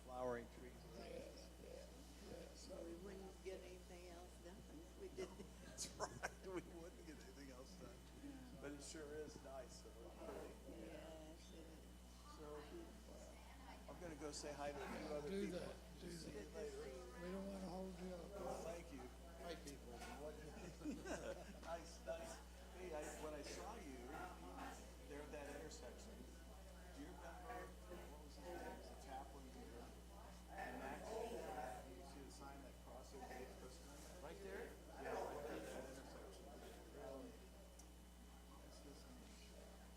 flowering trees. So we wouldn't get anything else done. We did. That's right. We wouldn't get anything else done. But it sure is nice. So, Yes, it is. so I'm going to go say hi to a few other Do people. that. Do See that. you later. We don't want to hold you up. Thank you. Hi, people. Nice, nice. Hey, when I saw you there at that intersection, do you remember what was his name? It was the chaplain here. And Max, you see the sign that cross over Dave Christmas? Right there? Yeah, right at that intersection. That's his name.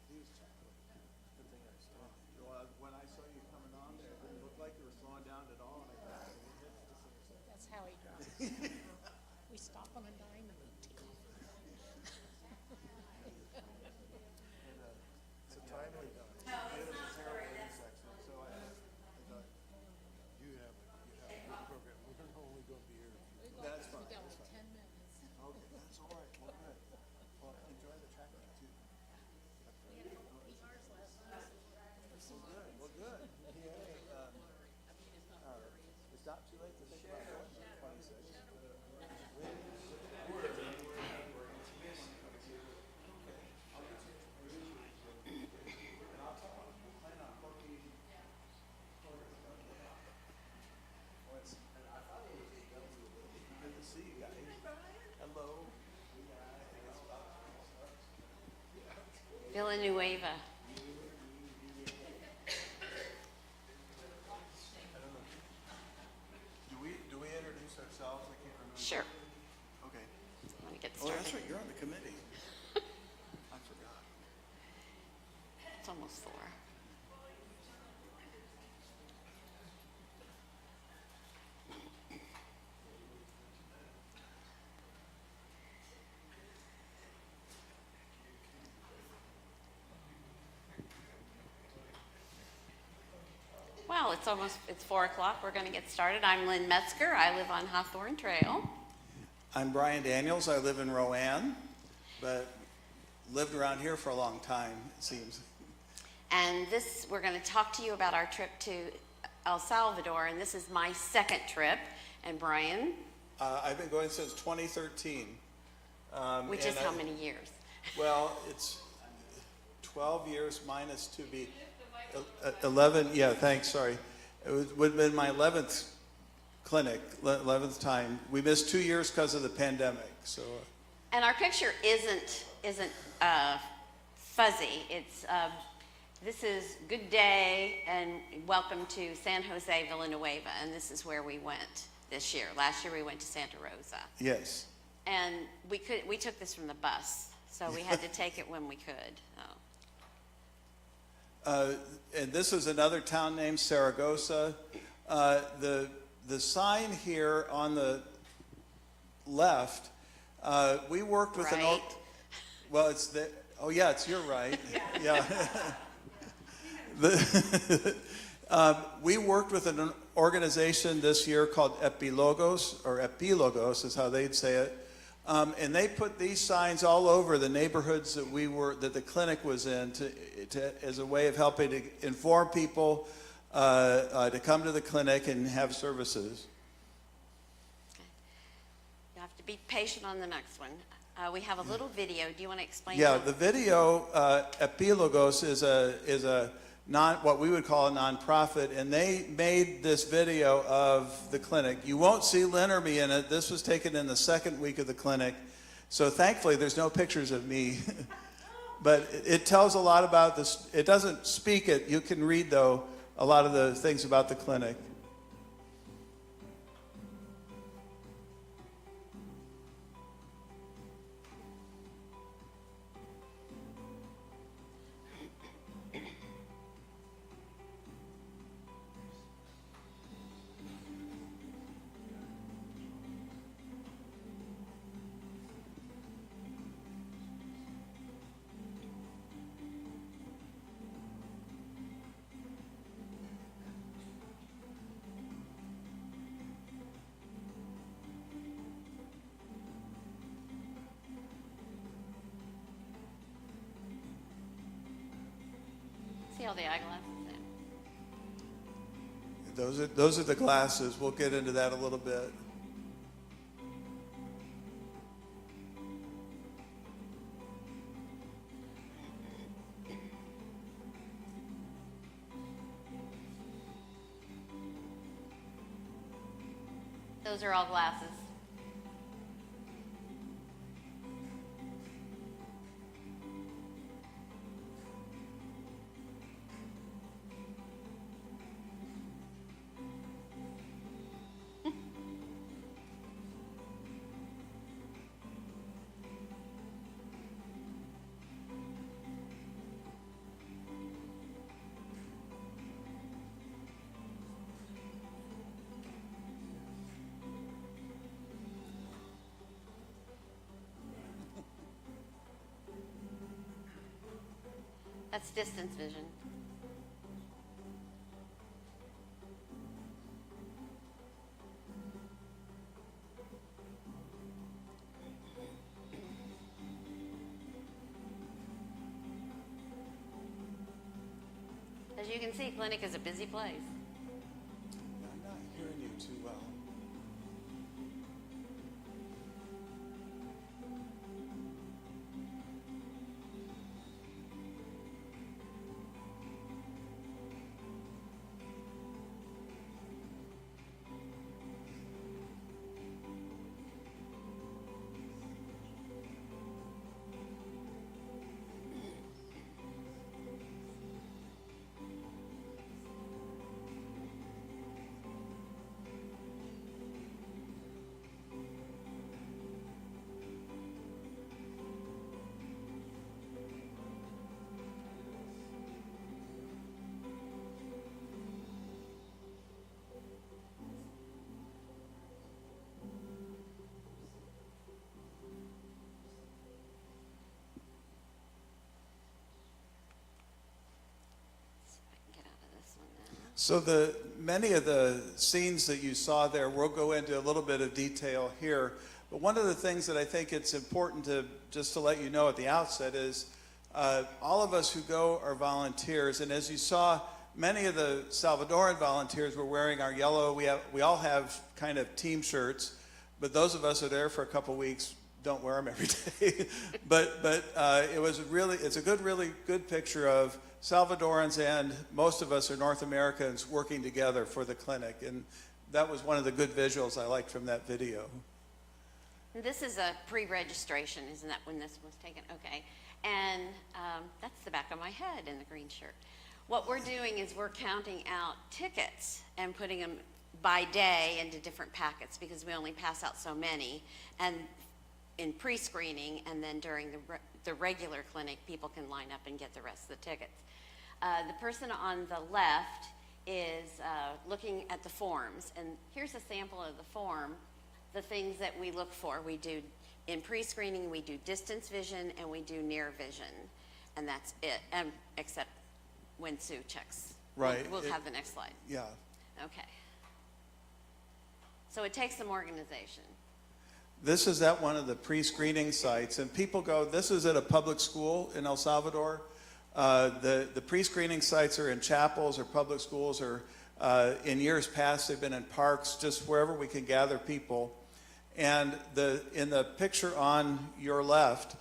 He was chaplain. Good thing I saw him. Well, when I saw you coming on there, it didn't look like you were slowing down at all. And I thought, we hit this intersection. That's how he drives. We stop on a dime and eat. It's a timely done. It is a terrible intersection, so I thought, You have a good program. We're only going to be here. that's fine. We got like 10 minutes. Okay, that's all right. Well, good. Well, enjoy the track meet too. We had a couple PRs last night. Good. Well, good. It's not too late to think about going to 26. Good to see you guys. Hello. Villanueva. Do we introduce ourselves? I can't remember. Sure. Okay. Want to get Oh, started? that's right. You're on the committee. I forgot. It's almost 4. Well, it's 4 o'clock. We're going to get started. I'm Lynn Metzger. I live on Hawthorne Trail. I'm Brian Daniels. I live in Rowan, but lived around here for a long time, it seems. And we're going to talk to you about our trip to El Salvador. And this is my second trip. And Brian, I've been going since 2013. which is how many years? Well, it's 12 years minus 2B. 11, yeah, thanks, sorry. Would have been my 11th clinic, 11th time. We missed 2 years because of the pandemic, so. And our picture isn't fuzzy. It's this is good day and welcome to San Jose Villanueva, and this is where we went this year. Last year we went to Santa Rosa, Yes. and we took this from the bus, so we had to take it when we could. And this is another town named Saragossa. The sign here on the left, we worked with Right. well, it's the, oh yeah, it's your right. Yeah. We worked with an organization this year called Epilogos is how they'd say it. And they put these signs all over the neighborhoods that the clinic was in as a way of helping to inform people to come to the clinic and have services. You have to be patient on the next one. We have a little video. Do you want to explain? Yeah, that? the video, Epilogos is a what we would call a nonprofit, and they made this video of the clinic. You won't see Lynn or me in it. This was taken in the second week of the clinic, so thankfully there's no pictures of me. But it tells a lot about this. It doesn't speak it. You can read, though, a lot of the things about the clinic. See all the eyeglasses in. Those are the glasses. We'll get into that a little bit. Those are all glasses. That's distance vision. As you can see, clinic is a busy place. I'm not hearing you too well. So many of the scenes that you saw there, we'll go into a little bit of detail here. But one of the things that I think it's important to just to let you know at the outset is all of us who go are volunteers. And as you saw, many of the Salvadoran volunteers were wearing our yellow. We all have kind of team shirts, but those of us who are there for a couple weeks don't wear them every day. but it's a really good picture of Salvadorans, and most of us are North Americans working together for the clinic. And that was one of the good visuals I liked from that video. This is a pre-registration, isn't that when this was taken? Okay. And that's the back of my head in the green shirt. What we're doing is we're counting out tickets and putting them by day into different packets because we only pass out so many. And in pre-screening, and then during the regular clinic, people can line up and get the rest of the tickets. The person on the left is looking at the forms, and here's a sample of the form, the things that we look for. We do, in pre-screening, we do distance vision and we do near vision, and that's it, except when Sue checks. Right. We'll have the next slide. Yeah. Okay. So it takes some organization. This is at one of the pre-screening sites, and people go, this is at a public school in El Salvador. The pre-screening sites are in chapels or public schools, or in years past they've been in parks, just wherever we can gather people. And in the picture on your left,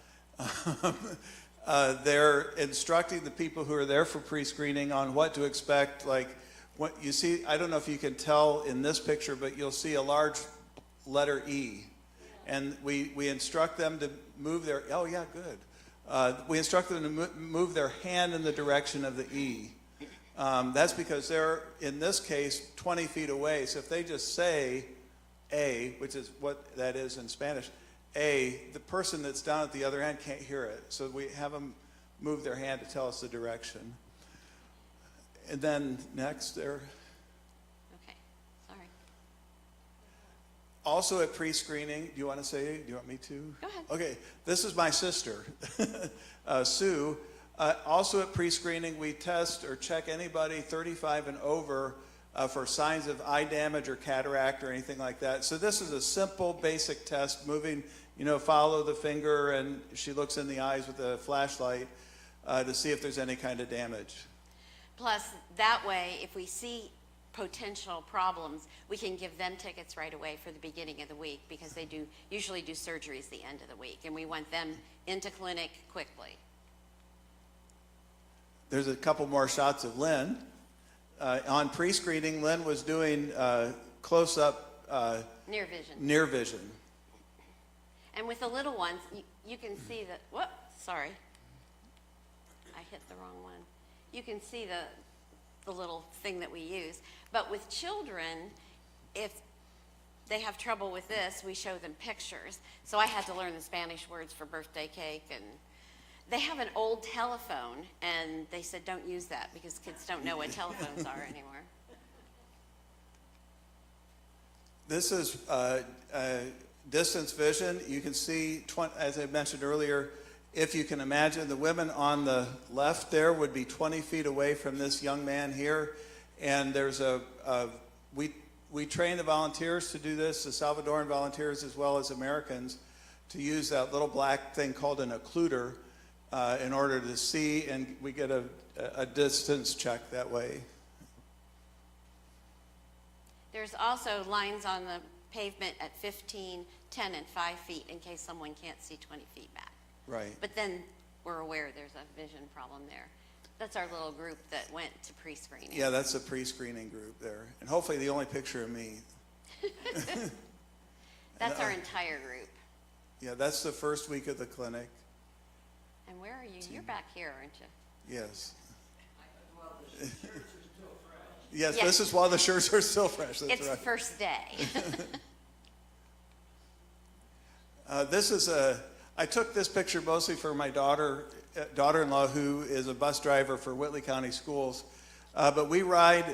they're instructing the people who are there for pre-screening on what to expect. Like what you see, I don't know if you can tell in this picture, but you'll see a large letter E. And we instruct them to move their, oh yeah, good. We instruct them to move their hand in the direction of the E. That's because they're, in this case, 20 feet away. So if they just say A, which is what that is in Spanish, A, the person that's down at the other end can't hear it. So we have them move their hand to tell us the direction. And then next there. Okay, sorry. Also at pre-screening, do you want me to? Go ahead. Okay, this is my sister, Sue. Also at pre-screening, we test or check anybody 35 and over for signs of eye damage or cataract or anything like that. So this is a simple, basic test, moving, follow the finger, and she looks in the eyes with a flashlight to see if there's any kind of damage. Plus, that way, if we see potential problems, we can give them tickets right away for the beginning of the week because they usually do surgeries the end of the week, and we want them into clinic quickly. There's a couple more shots of Lynn. On pre-screening, Lynn was doing close-up Near vision. near vision. And with the little ones, you can see that, whoop, sorry. I hit the wrong one. You can see the little thing that we use. But with children, if they have trouble with this, we show them pictures. So I had to learn the Spanish words for birthday cake, and they have an old telephone, and they said don't use that because kids don't know what telephones are anymore. This is distance vision. You can see, as I mentioned earlier, if you can imagine, the women on the left there would be 20 feet away from this young man here. And there's we train the volunteers to do this, the Salvadoran volunteers as well as Americans, to use that little black thing called an occluder in order to see, and we get a distance check that way. There's also lines on the pavement at 15, 10, and 5 feet in case someone can't see 20 feet back. Right. But then we're aware there's a vision problem there. That's our little group that went to pre-screening. Yeah, that's a pre-screening group there. And hopefully the only picture of me. That's our entire group. Yeah, that's the first week of the clinic. And where are you? You're back here, aren't you? Yes. Yes, Yes. this is while the shirts are still fresh. That's It's right. the first day. This is I took this picture mostly for my daughter-in-law, who is a bus driver for Whitley County Schools. But we ride,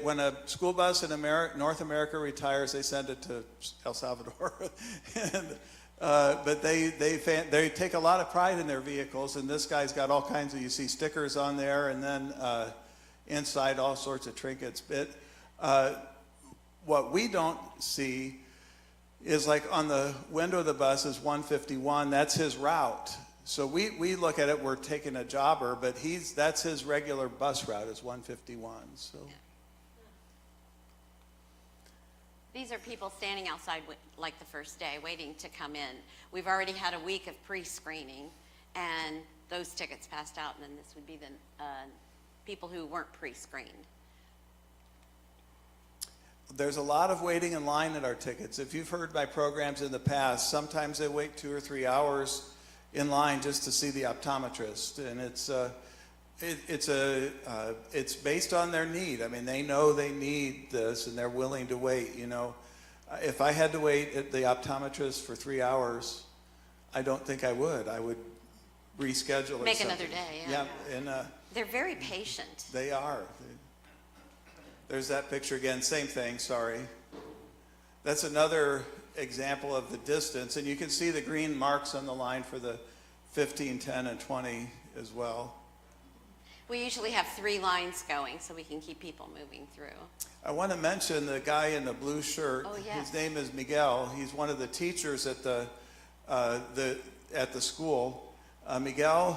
when a school bus in North America retires, they send it to El Salvador. And, but they take a lot of pride in their vehicles, and this guy's got all kinds of, you see stickers on there, and then inside all sorts of trinkets. But what we don't see is, like, on the window of the bus is 151. That's his route. So we look at it, we're taking a jobber, but that's his regular bus route is 151. So These are people standing outside like the first day, waiting to come in. We've already had a week of pre-screening, and those tickets passed out, and then this would be the people who weren't pre-screened. there's a lot of waiting in line at our tickets. If you've heard my programs in the past, sometimes they wait 2 or 3 hours in line just to see the optometrist, and it's based on their need. I mean, they know they need this, and they're willing to wait. You know, if I had to wait at the optometrist for 3 hours, I don't think I would. I would reschedule. Make another day. Yeah. And They're very patient. they are. There's that picture again. Same thing. Sorry. That's another example of the distance, and you can see the green marks on the line for the 15, 10, and 20 as well. We usually have 3 lines going so we can keep people moving through. I want to mention the guy in the blue shirt. Oh, yes. His name is Miguel. He's one of the teachers at the school. Miguel,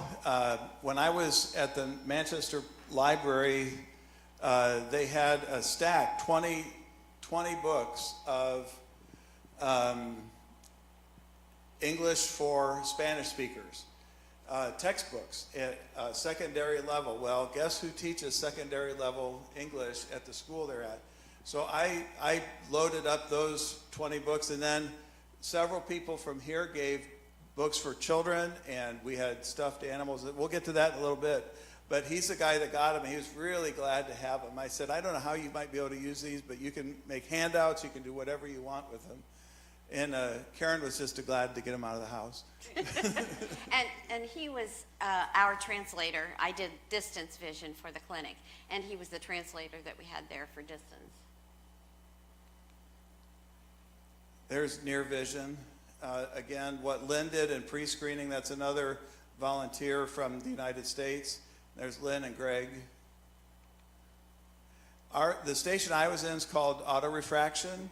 when I was at the Manchester Library, they had a stack, 20 books of English for Spanish speakers. Textbooks at secondary level. Well, guess who teaches secondary level English at the school they're at? So I loaded up those 20 books, and then several people from here gave books for children, and we had stuffed animals. We'll get to that in a little bit. But he's the guy that got them. He was really glad to have them. I said, I don't know how you might be able to use these, but you can make handouts. You can do whatever you want with them. And Karen was just glad to get him out of the house. And he was our translator. I did distance vision for the clinic, and he was the translator that we had there for distance. There's near vision. Again, what Lynn did in pre-screening, that's another volunteer from the United States. There's Lynn and Greg. The station I was in is called auto refraction,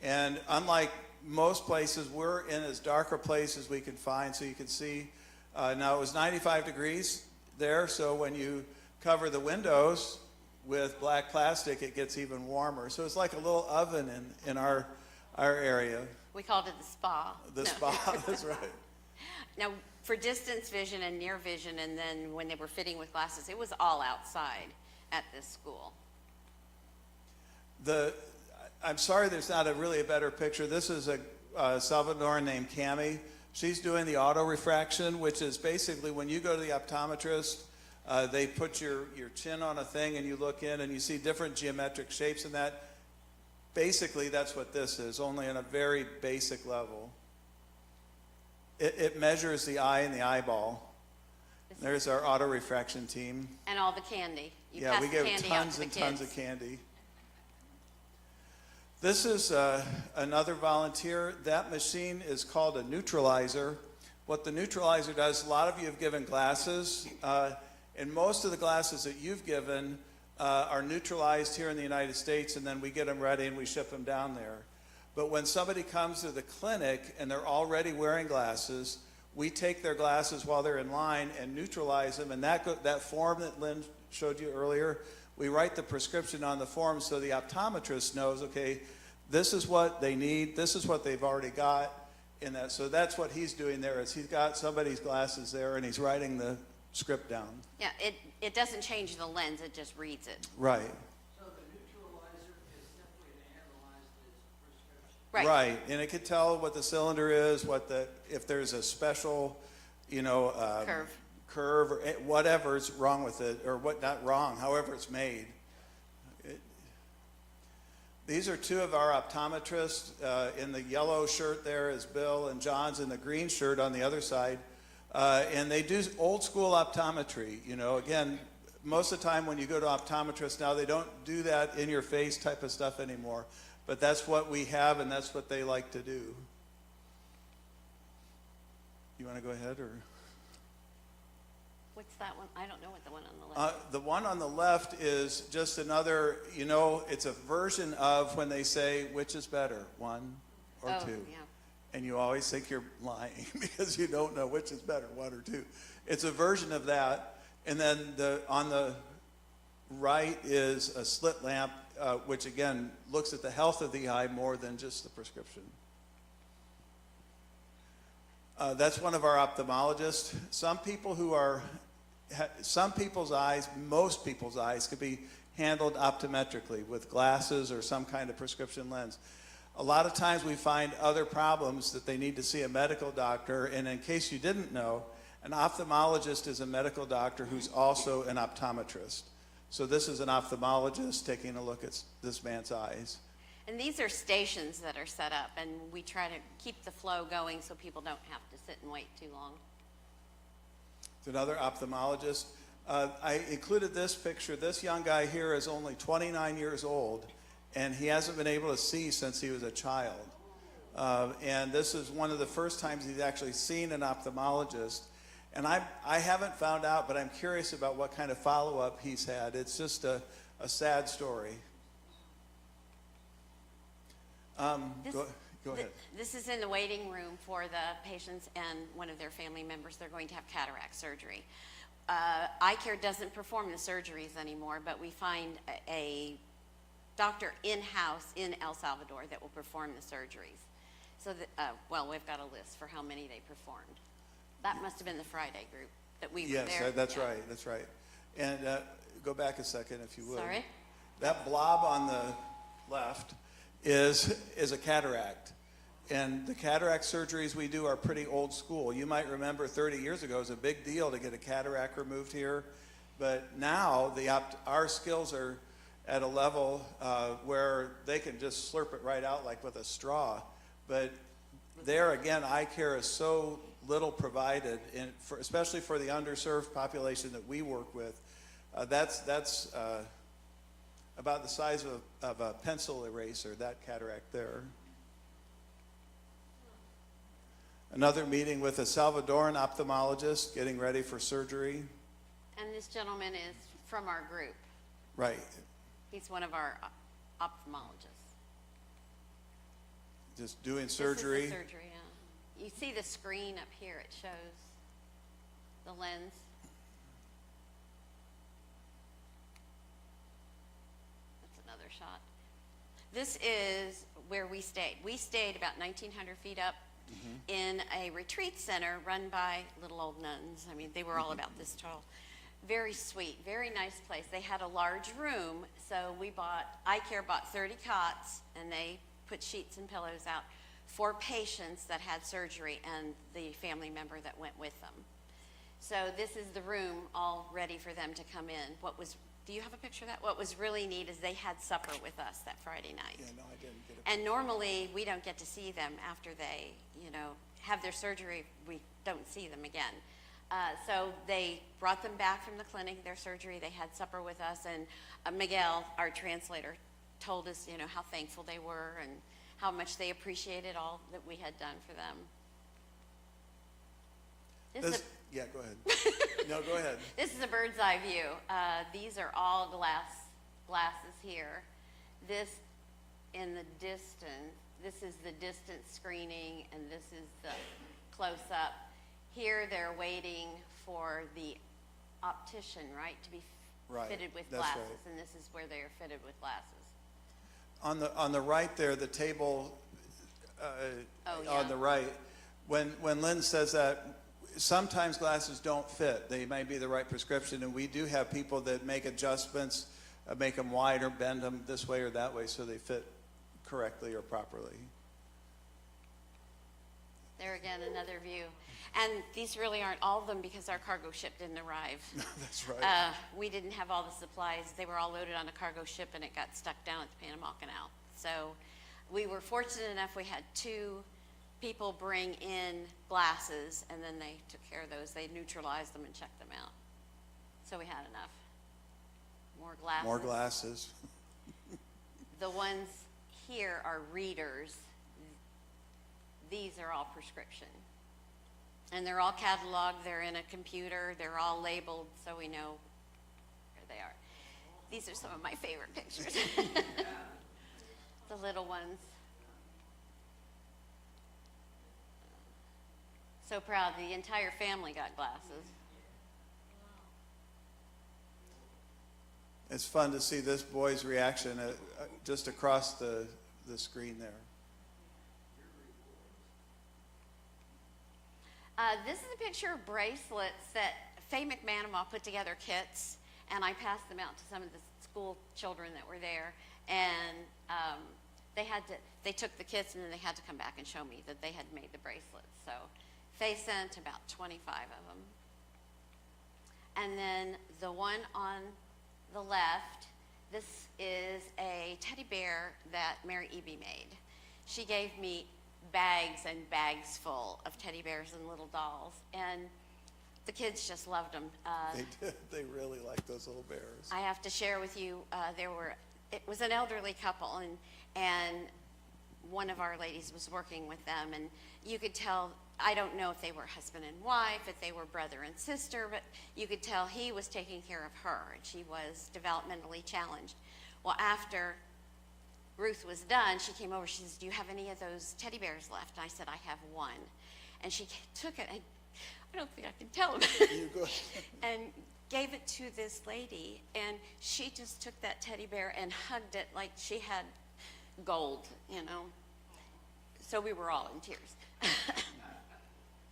and unlike most places, we're in as dark a place as we can find, so you can see. Now, it was 95 degrees there, so when you cover the windows, with black plastic, it gets even warmer. So it's like a little oven in our area. We called it the spa. The No. spa, that's right. Now, for distance vision and near vision, and then when they were fitting with glasses, it was all outside at this school. I'm sorry there's not really a better picture. This is a Salvadoran named Cami. She's doing the auto refraction, which is basically when you go to the optometrist, they put your chin on a thing and you look in and you see different geometric shapes in that. Basically, that's what this is, only on a very basic level. It measures the eye and the eyeball. There's our auto refraction team. And all the candy. You Yeah, pass we the give candy out tons to the and tons kids. of candy. This is another volunteer. That machine is called a neutralizer. What the neutralizer does, a lot of you have given glasses, and most of the glasses that you've given are neutralized here in the United States, and then we get them ready and we ship them down there. But when somebody comes to the clinic and they're already wearing glasses, we take their glasses while they're in line and neutralize them, and that form that Lynn showed you earlier, we write the prescription on the form so the optometrist knows, okay, this is what they need, this is what they've already got in that. So that's what he's doing there, is he's got somebody's glasses there and he's writing the script down. Yeah, it doesn't change the lens, it just reads it. Right. So the neutralizer is simply to analyze this prescription. Right. Right, and it could tell what the cylinder is, if there's a special, curve or whatever's wrong with it, or what not wrong, however it's made. These are two of our optometrists. In the yellow shirt there is Bill, and John's in the green shirt on the other side. And they do old school optometry. Again, most of the time when you go to optometrists now, they don't do that in your face type of stuff anymore. But that's what we have, and that's what they like to do. You want to go ahead, or? What's that one? I don't know what the one on the left The one on the left is just another, it's a version of when they say, which is better, one or Oh, two? yeah. And you always think you're lying because you don't know which is better, one or two. It's a version of that. And then on the right is a slit lamp, which again looks at the health of the eye more than just the prescription. That's one of our ophthalmologists. Some people's eyes, most people's eyes, could be handled optometrically with glasses or some kind of prescription lens. A lot of times we find other problems that they need to see a medical doctor, and in case you didn't know, an ophthalmologist is a medical doctor who's also an optometrist. So this is an ophthalmologist taking a look at this man's eyes. And these are stations that are set up, and we try to keep the flow going so people don't have to sit and wait too long. It's another ophthalmologist. I included this picture. This young guy here is only 29 years old, and he hasn't been able to see since he was a child. And this is one of the first times he's actually seen an ophthalmologist. And I haven't found out, but I'm curious about what kind of follow-up he's had. It's just a sad story. Go ahead. This is in the waiting room for the patients and one of their family members. They're going to have cataract surgery. Eye Care doesn't perform the surgeries anymore, but we find a doctor in-house in El Salvador that will perform the surgeries. So, we've got a list for how many they performed. That must have been the Friday group that we were there. Yes, that's Yeah. right, that's right. And go back a second, if you would. Sorry? That blob on the left is a cataract. And the cataract surgeries we do are pretty old school. You might remember 30 years ago it was a big deal to get a cataract removed here. But now our skills are at a level where they can just slurp it right out like with a straw. But there again, eye care is so little provided, especially for the underserved population that we work with. That's about the size of a pencil eraser, that cataract there. Another meeting with a Salvadoran ophthalmologist getting ready for surgery. And this gentleman is from our group. Right. He's one of our ophthalmologists. Just doing surgery. This is the surgery, yeah. You see the screen up here, it shows the lens. This is where we stayed. We stayed about 1,900 feet up in a retreat center run by little old nuns. I mean, they were all about this tall. Very sweet, very nice place. They had a large room, so iCare bought 30 cots, and they put sheets and pillows out for patients that had surgery and the family member that went with them. So this is the room all ready for them to come in. Do you have a picture of that? What was really neat is they had supper with us that Friday night. Yeah, no, I didn't get it. And normally, we don't get to see them after they, have their surgery. We don't see them again. So they brought them back from the clinic, their surgery. They had supper with us, and Miguel, our translator, told us, how thankful they were and how much they appreciated all that we had done for them. Yeah, go ahead. No, go ahead. This is a bird's eye view. These are all glasses here. This in the distance, this is the distance screening, and this is the close-up. Here they're waiting for the optician, right, to be fitted with That's glasses, right. and this is where they are fitted with glasses. On the right there, the table yeah. on the right, when Lynn says that, sometimes glasses don't fit. They may be the right prescription, and we do have people that make adjustments, make them wider, bend them this way or that way so they fit correctly or properly. There again, another view. And these really aren't all of them because our cargo ship didn't arrive. That's right. We didn't have all the supplies. They were all loaded on a cargo ship, and it got stuck down at the Panama Canal. So we were fortunate enough we had 2 people bring in glasses, and then they took care of those. They neutralized them and checked them out. So we had enough. More glasses. More glasses. The ones here are readers. These are all prescription. And they're all cataloged. They're in a computer. They're all labeled so we know where they are. These are some of my favorite pictures. The little ones. So proud. The entire family got glasses. It's fun to see this boy's reaction just across the screen there. This is a picture of bracelets that Faye McManamah put together kits, and I passed them out to some of the school children that were there, and they took the kits and then they had to come back and show me that they had made the bracelets. So Faye sent about 25 of them. And then the one on the left, this is a teddy bear that Mary Eby made. She gave me bags and bags full of teddy bears and little dolls, and the kids just loved them. They did. They really like those little bears. I have to share with you, it was an elderly couple, and one of our ladies was working with them, and you could tell, I don't know if they were husband and wife, if they were brother and sister, but you could tell he was taking care of her, and she was developmentally challenged. Well, after Ruth was done, she came over, she says, "Do you have any of those teddy bears left?" And I said, "I have one." And she took it, and I don't think I can tell him, You go. and gave it to this lady, and she just took that teddy bear and hugged it like she had gold, So we were all in tears.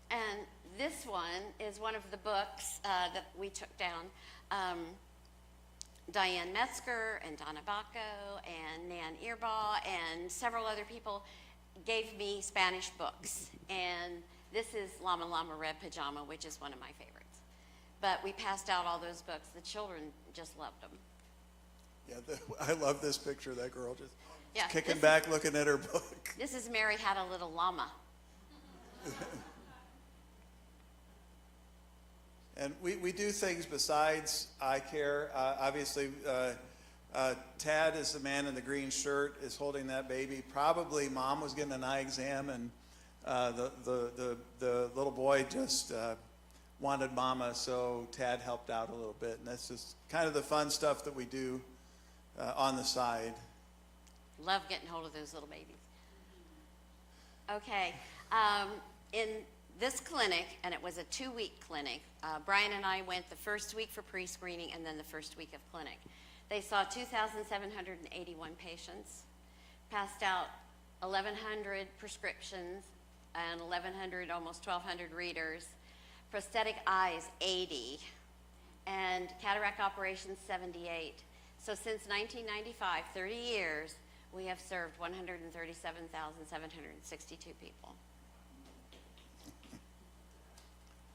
And this one is one of the books that we took down. Diane Metzger and Donna Bacco and Nan Earbaugh and several other people gave me Spanish books. And this is Llama Llama Red Pajama, which is one of my favorites. But we passed out all those books. The children just loved them. Yeah, I love this picture of that girl just Yeah, kicking back, looking at her book. This is Mary Had a Little Llama. And we do things besides eye care. Obviously, Tad is the man in the green shirt, is holding that baby. Probably mom was getting an eye exam, and the little boy just wanted mama, so Tad helped out a little bit. And that's just kind of the fun stuff that we do on the side. Love getting hold of those little babies. Okay, in this clinic, and it was a 2-week clinic, Brian and I went the first week for pre-screening and then the first week of clinic. They saw 2,781 patients. passed out 1,100 prescriptions and 1,100, almost 1,200 readers. Prosthetic eyes, 80. And cataract operations, 78. So since 1995, 30 years, we have served 137,762 people.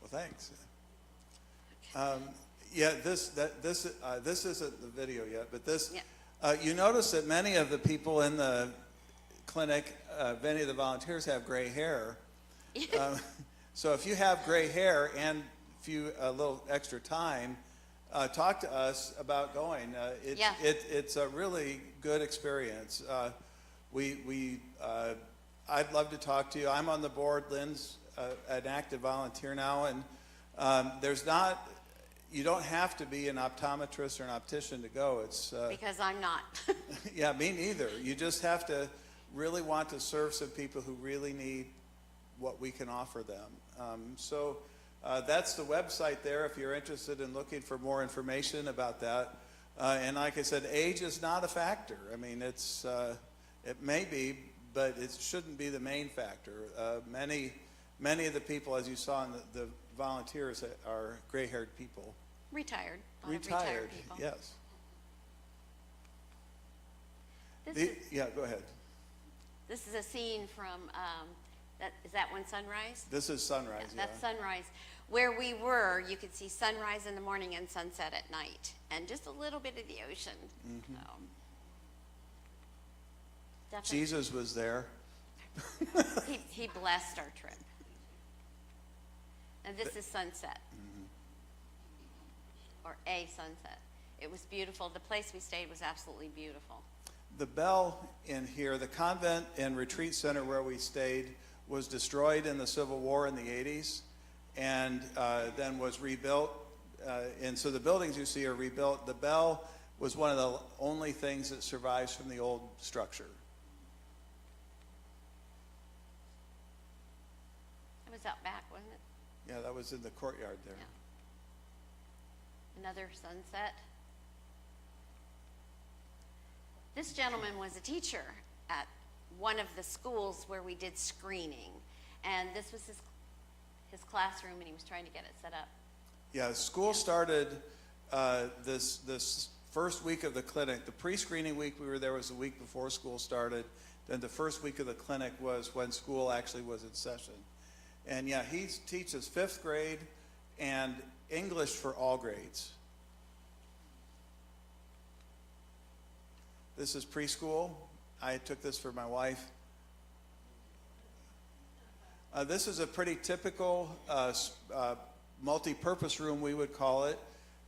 Well, thanks. Yeah, this isn't the video yet, but this, Yeah. you notice that many of the people in the clinic, many of the volunteers have gray hair. So if you have gray hair and a little extra time, talk to us about going. Yeah. It's a really good experience. I'd love to talk to you. I'm on the board. Lynn's an active volunteer now, and you don't have to be an optometrist or an optician to go. It's Because I'm not. yeah, me neither. You just have to really want to serve some people who really need what we can offer them. So that's the website there if you're interested in looking for more information about that. And like I said, age is not a factor. I mean, it may be, but it shouldn't be the main factor. Many of the people, as you saw in the volunteers, are gray-haired people. Retired. A lot of Retired, people. yes. This Go ahead. This is a scene from, is that one sunrise? This is sunrise, yeah. That's sunrise. Where we were, you could see sunrise in the morning and sunset at night, and just a little bit of the ocean. Mm-hmm. So, definitely, Jesus was there. he blessed our trip. And this is sunset, or a sunset. It was beautiful. The place we stayed was absolutely beautiful. The bell in here, the convent and retreat center where we stayed, was destroyed in the Civil War in the 80s, and then was rebuilt. And so the buildings you see are rebuilt. The bell was one of the only things that survives from the old structure. It was out back, wasn't it? Yeah, that was in the courtyard there. Yeah. Another sunset. This gentleman was a teacher at one of the schools where we did screening, and this was his classroom, and he was trying to get it set up. Yeah, school started this first week of the clinic. The pre-screening week we were there was the week before school started. Then the first week of the clinic was when school actually was in session. And yeah, he teaches 5th grade and English for all grades. This is preschool. I took this for my wife. This is a pretty typical multi-purpose room, we would call it.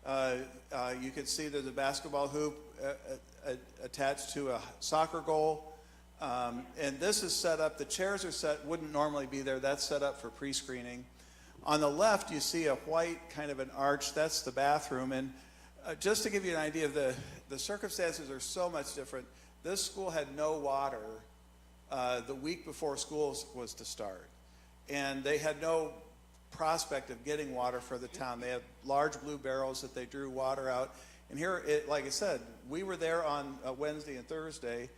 You can see there's a basketball hoop attached to a soccer goal. And this is set up, the chairs are set, wouldn't normally be there. That's set up for pre-screening. On the left, you see a white kind of an arch. That's the bathroom. And just to give you an idea of the circumstances are so much different. This school had no water the week before school was to start. And they had no prospect of getting water for the town. They had large blue barrels that they drew water out. And here, like I said, we were there on Wednesday and Thursday,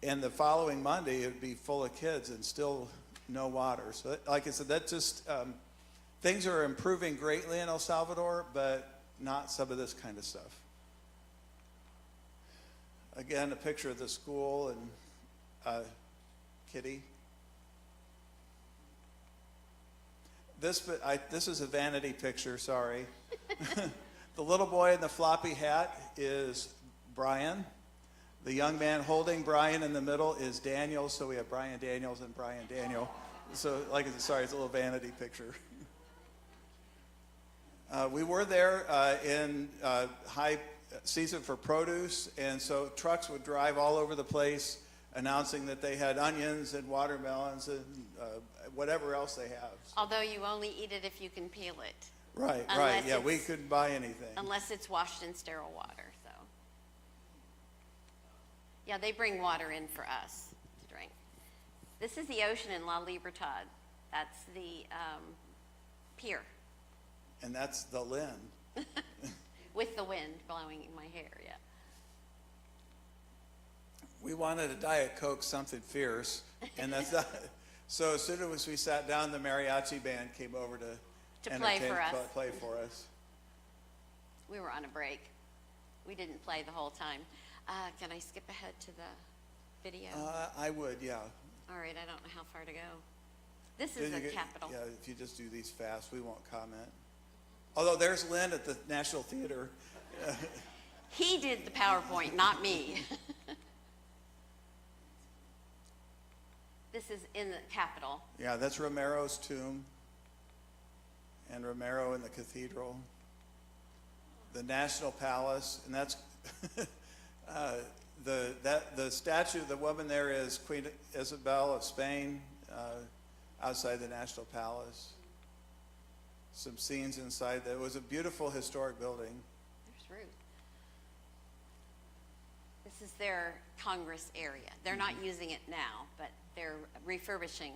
and the following Monday it would be full of kids and still no water. So like I said, that just, things are improving greatly in El Salvador, but not some of this kind of stuff. Again, a picture of the school and Kitty. This is a vanity picture, sorry. The little boy in the floppy hat is Brian. The young man holding Brian in the middle is Daniel, so we have Brian Daniels and Brian Daniel. So, like I said, sorry, it's a little vanity picture. We were there in high season for produce, and so trucks would drive all over the place announcing that they had onions and watermelons and whatever else they have. Although you only eat it if you can peel it. Right, Unless right. Yeah, we it's- couldn't buy anything. Unless it's washed in sterile water, so. Yeah, they bring water in for us to drink. This is the ocean in La Libertad. That's the pier And that's the Lynn. with the wind blowing in my hair, yeah. We wanted a Diet Coke, something fierce, and that's not. So as soon as we sat down, the mariachi band came over to play entertain- for us. Play for us. We were on a break. We didn't play the whole time. Can I skip ahead to the video? I would, yeah. All right, I don't know how far to go. This is the Capitol. Yeah, if you just do these fast, we won't comment. Although there's Lynn at the National Theater. He did the PowerPoint, not me. This is in the Capitol. Yeah, that's Romero's tomb, and Romero in the cathedral. The National Palace, and that's the statue. The woman there is Queen Isabel of Spain, outside the National Palace. Some scenes inside. It was a beautiful historic building. There's Ruth. This is their Congress area. They're not using it now, but they're refurbishing.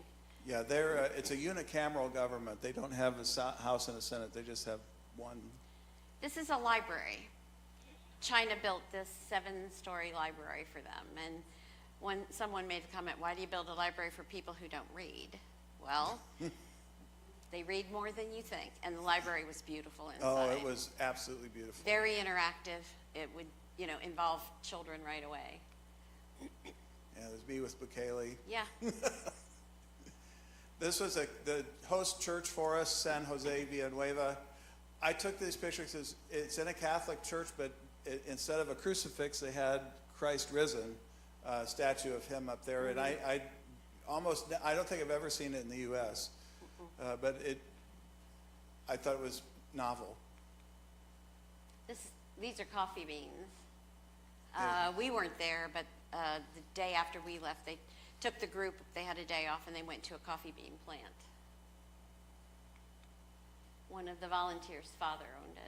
Yeah, it's a unicameral government. They don't have a House and a Senate. They just have one. This is a library. China built this 7-story library for them. And when someone made the comment, why do you build a library for people who don't read? Well, they read more than you think. And the library was beautiful inside. Oh, it was absolutely beautiful. Very interactive. It would, involve children right away. Yeah, it was me with Bukele. Yeah. This was the host church for us, San Jose Villanueva. I took these pictures. It's in a Catholic church, but instead of a crucifix, they had Christ risen, statue of him up there. And I don't think I've ever seen it in the U.S., but I thought it was novel. These are coffee beans. We weren't there, but the day after we left, they took the group, they had a day off, and they went to a coffee bean plant. One of the volunteers' father owned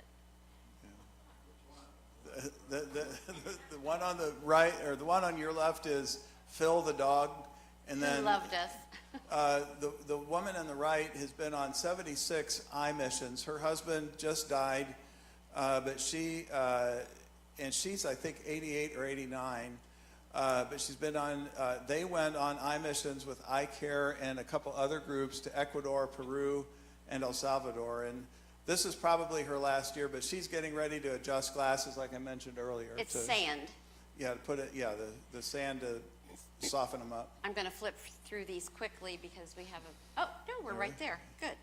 it. The one on the right, or the one on your left, is Phil the dog, and then He loved us. the woman on the right has been on 76 eye missions. Her husband just died, but she's I think 88 or 89. But she's been on. They went on eye missions with Eye Care and a couple other groups to Ecuador, Peru, and El Salvador. And this is probably her last year, but she's getting ready to adjust glasses, like I mentioned earlier. It's sand. Yeah, to put it. Yeah, the sand to soften them up. I'm going to flip through these quickly because we have a. Oh no, we're right there. Good.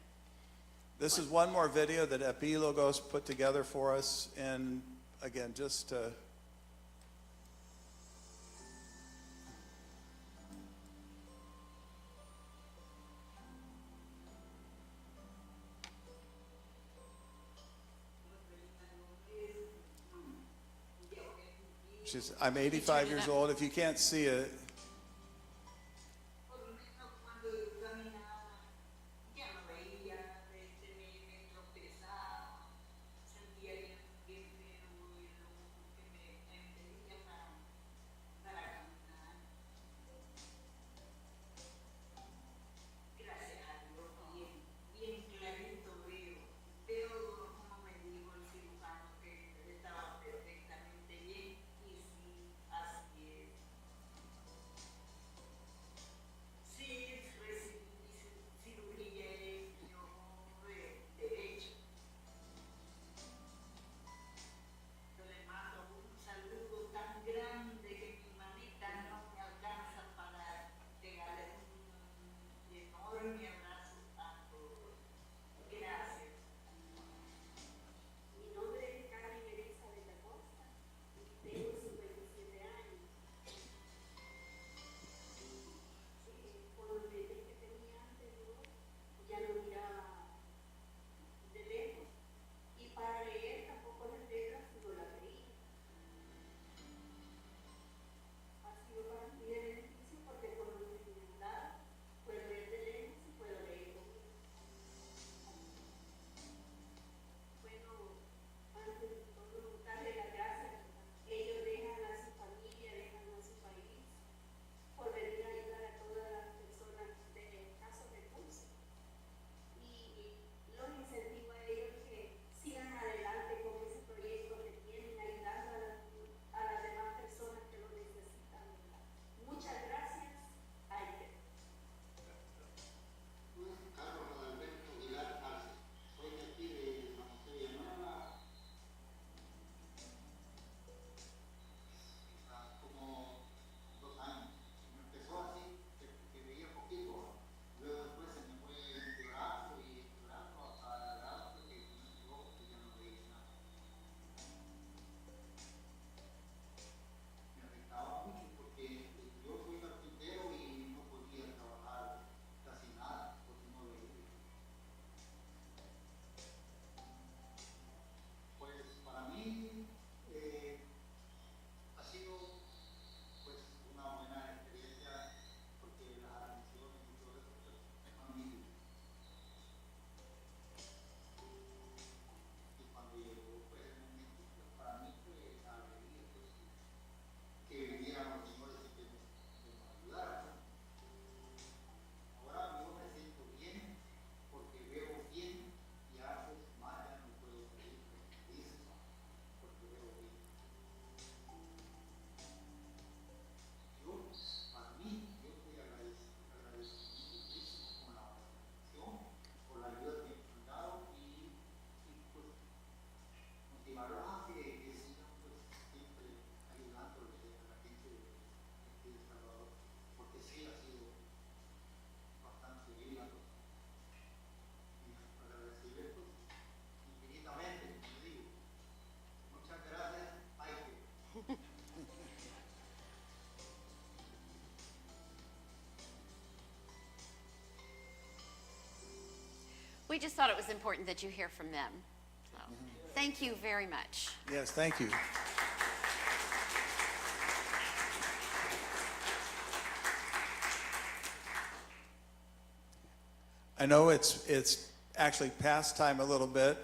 This is one more video that Epilogos put together for us, and again, just to. I'm 85 years old. If you can't see it, Por lo menos cuando yo caminaba, ya no veía, me tropezaba, sentía bien feo y luego que me impedía para caminar. Gracias a Dios, bien clarito veo como me dijo el cirujano que estaba perfectamente bien y sí, así es. we just thought it was important that you hear from them. So, thank you very much. Yes, thank you. I know it's actually past time a little bit,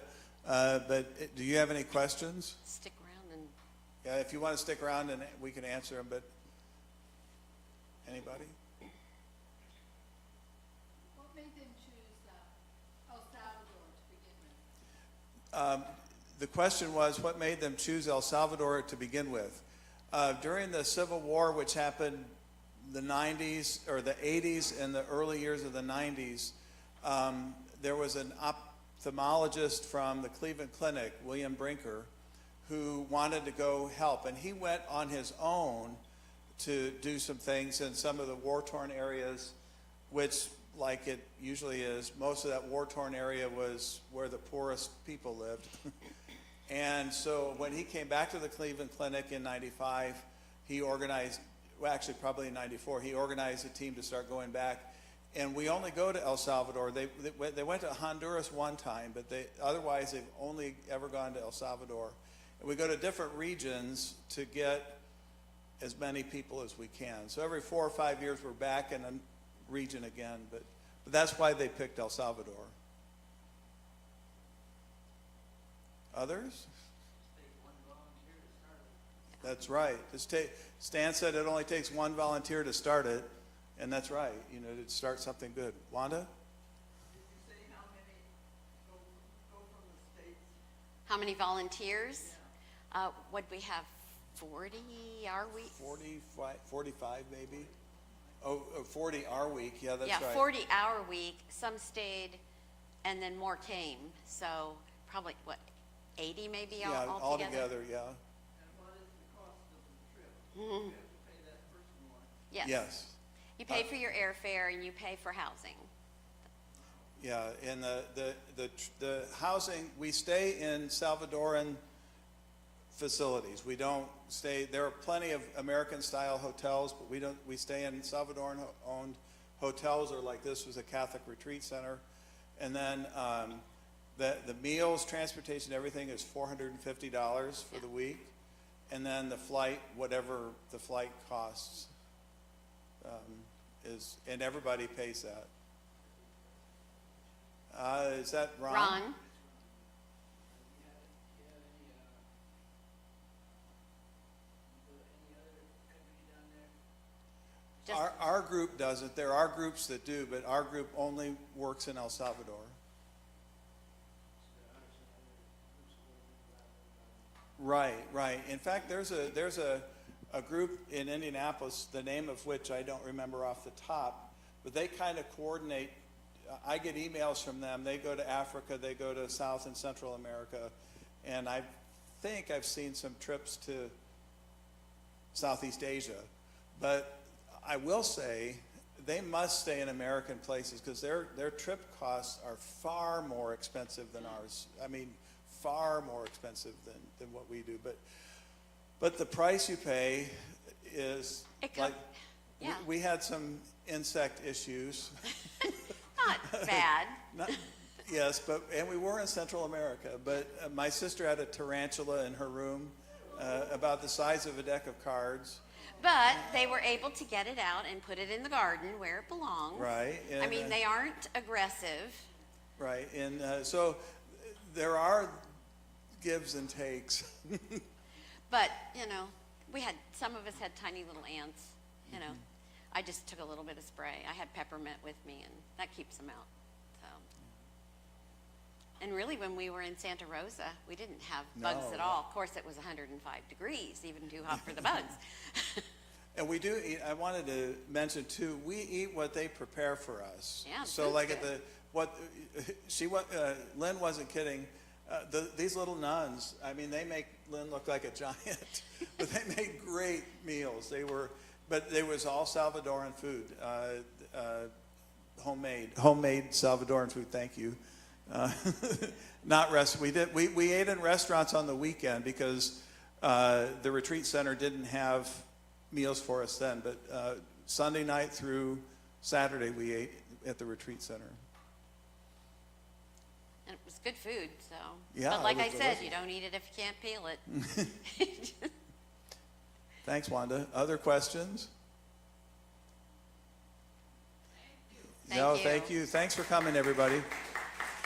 but do you have any questions? Stick around and Yeah, if you want to stick around and we can answer them, but anybody? What made them choose El Salvador to begin with? The question was, what made them choose El Salvador to begin with? During the Civil War, which happened the 90s or the 80s and the early years of the 90s, there was an ophthalmologist from the Cleveland Clinic, William Brinker, who wanted to go help. And he went on his own to do some things in some of the war-torn areas, which, like it usually is, most of that war-torn area was where the poorest people lived. And so when he came back to the Cleveland Clinic in 95, he organized, well, actually probably in 94, he organized a team to start going back. And we only go to El Salvador. They went to Honduras one time, but otherwise they've only ever gone to El Salvador. And we go to different regions to get as many people as we can. So every 4 or 5 years we're back in a region again, but that's why they picked El Salvador. Others? That's right. Stan said it only takes one volunteer to start it, and that's right, you know, to start something good. Wanda? Did you say how many go from the States? how many volunteers? What we have, 40 our week? 45 maybe? Oh, 40 our week, yeah, that's right. Yeah, 40 our week. Some stayed, and then more came. So probably, what, 80 maybe Yeah, altogether? altogether, yeah. And what is the cost of the trip? You have to pay that person more. Yes. Yes. You pay for your airfare and you pay for housing. Yeah, and the housing, we stay in Salvadoran facilities. We don't stay, there are plenty of American-style hotels, but we stay in Salvadoran-owned hotels, or like this was a Catholic retreat center. And then the meals, transportation, everything is $450 for the week. And then the flight, whatever the flight costs, and everybody pays that. Is that Ron? Ron? Do you have any other country down there? Just- Our group doesn't. There are groups that do, but our group only works in El Salvador. Right, right. In fact, there's a group in Indianapolis, the name of which I don't remember off the top, but they kind of coordinate. I get emails from them. They go to Africa, they go to South and Central America, and I think I've seen some trips to Southeast Asia. But I will say they must stay in American places because their trip costs are far more expensive than ours. I mean, far more expensive than what we do. But the price you pay is It like, yeah. we had some insect issues. Not bad. Yes, and we were in Central America, but my sister had a tarantula in her room about the size of a deck of cards. But they were able to get it out and put it in the garden where it belongs. Right. I mean, they aren't aggressive. Right, and so there are gives and takes. But, you know, some of us had tiny little ants, you know. I just took a little bit of spray. I had peppermint with me, and that keeps them out. So. And really, when we were in Santa Rosa, we didn't have bugs No. at all. Of course, it was 105 degrees, even too hot for the bugs. And we do eat, I wanted to mention too, we eat what they prepare for us. Yeah, So food's like good. Lynn wasn't kidding. These little nuns, I mean, they make Lynn look like a giant, but they made great meals. But it was all Salvadoran food, homemade Salvadoran food. Thank you. Not we ate in restaurants on the weekend because the retreat center didn't have meals for us then. But Sunday night through Saturday we ate at the retreat center. And it was good food, so. Yeah, But like it I was said, delicious. you don't eat it if you can't peel it. Thanks, Wanda. Other questions? Thank No, you. thank you. Thanks for coming, everybody.